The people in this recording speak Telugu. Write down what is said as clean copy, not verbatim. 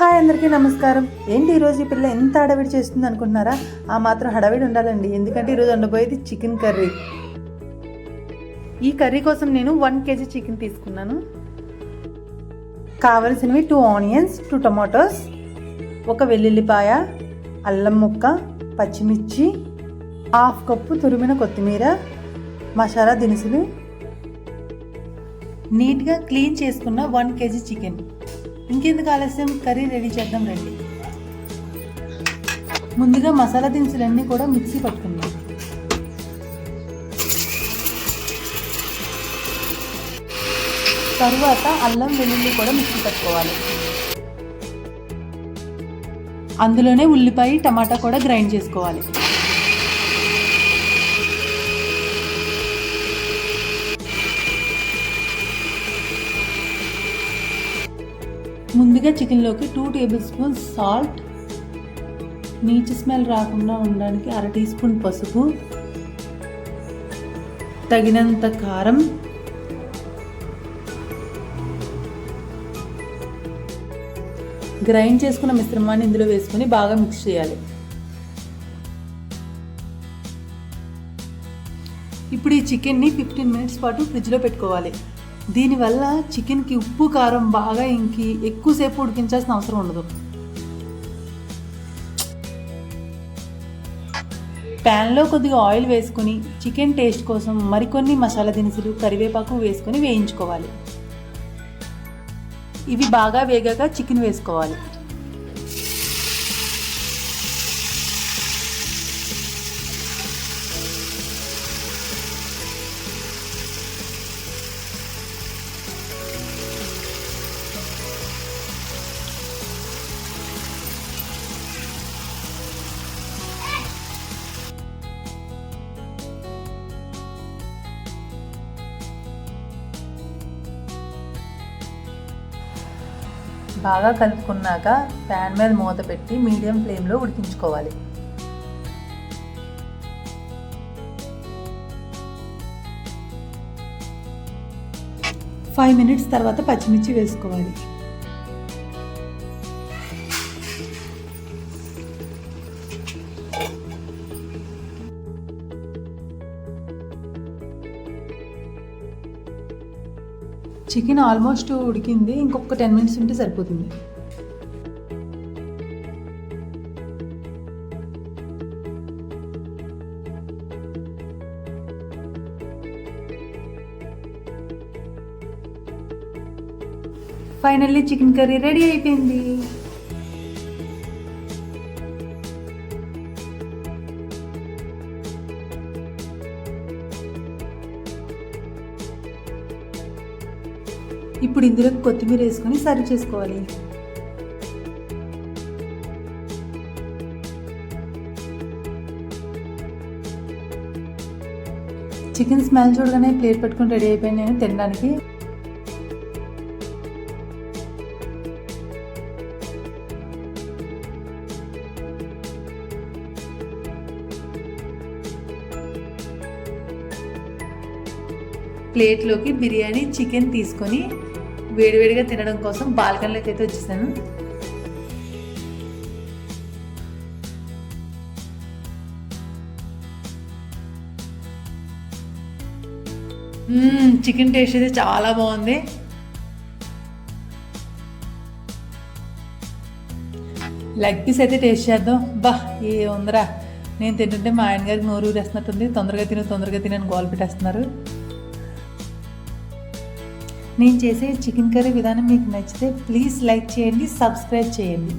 హాయ్ అందరికీ నమస్కారం. ఏంటి ఈరోజు ఈ పిల్ల ఎంత హడావిడి చేస్తుంది అనుకుంటున్నారా? ఆ మాత్రం హడావిడి ఉండాలండి, ఎందుకంటే ఈరోజు వండబోయేది చికెన్ కర్రీ. ఈ కర్రీ కోసం నేను 1 kg చికెన్ తీసుకున్నాను. కావలసినవి 2 ఆనియన్స్, 2 టమాటోస్, 1 వెల్లుల్లిపాయ, అల్లం ముక్క, పచ్చిమిర్చి, 1/2 కప్పు తురిమిన కొత్తిమీర, మసాలా దినుసులు, నీట్గా క్లీన్ చేసుకున్న 1 kg చికెన్. ఇంకెందుకు ఆలస్యం, కర్రీ రెడీ చేద్దాం రండి. ముందుగా మసాలా దినుసులన్నీ కూడా మిక్సీ పట్టుకుందాం. తరువాత అల్లం వెల్లుల్లి కూడా మిక్సీ పట్టుకోవాలి. అందులోనే ఉల్లిపాయ టమాటా కూడా గ్రైండ్ చేసుకోవాలి. ముందుగా చికెన్లోకి 2 టేబుల్ స్పూన్స్ సాల్ట్, నీచు స్మెల్ రాకుండా ఉండడానికి 1/2 టీ స్పూన్ పసుపు, తగినంత కారం, గ్రైండ్ చేసుకున్న మిశ్రమాన్ని ఇందులో వేసుకొని బాగా మిక్స్ చేయాలి. ఇప్పుడు ఈ చికెన్ని 15 మినిట్స్ పాటు ఫ్రిడ్జ్లో పెట్టుకోవాలి. దీనివల్ల చికెన్కి ఉప్పు కారం బాగా ఇంకి ఎక్కువసేపు ఉడికించాల్సిన అవసరం ఉండదు. ప్యాన్లో కొద్దిగా ఆయిల్ వేసుకొని చికెన్ టేస్ట్ కోసం మరికొన్ని మసాలా దినుసులు, కరివేపాకు వేసుకొని వేయించుకోవాలి. ఇవి బాగా వేగాక చికెన్ వేసుకోవాలి. బాగా కలుపుకున్నాక ప్యాన్ మీద మూత పెట్టి మీడియం ఫ్లేమ్లో ఉడికించుకోవాలి. ఫైవ్ మినిట్స్ తర్వాత పచ్చిమిర్చి వేసుకోవాలి. చికెన్ ఆల్మోస్ట్ ఉడికింది, ఇంకొక 10 మినిట్స్ ఉంటే సరిపోతుంది. ఫైనల్లీ చికెన్ కర్రీ రెడీ అయిపోయింది. ఇప్పుడు ఇందులో కొత్తిమీర వేసుకొని సర్వ్ చేసుకోవాలి. చికెన్ స్మెల్ చూడగానే ప్లేట్ పెట్టుకొని రెడీ అయిపోయింది నేను తినడానికి. ప్లేట్లోకి బిర్యానీ చికెన్ తీసుకొని వేడివేడిగా తినడం కోసం బాల్కనీలోకి అయితే వచ్చేసాను. చికెన్ టేస్ట్ అయితే చాలా బాగుంది. లెగ్ పీస్ అయితే టేస్ట్ చేద్దాం. ఏ ఉందరా, నేను తింటుంటే మా ఆయన గారికి నోరు ఊరేస్తున్నట్టుంది. తొందరగా తిని గోల్ పెట్టేస్తున్నారు. నేను చేసే చికెన్ కర్రీ విధానం మీకు నచ్చితే ప్లీజ్ లైక్ చేయండి, సబ్స్క్రైబ్ చేయండి.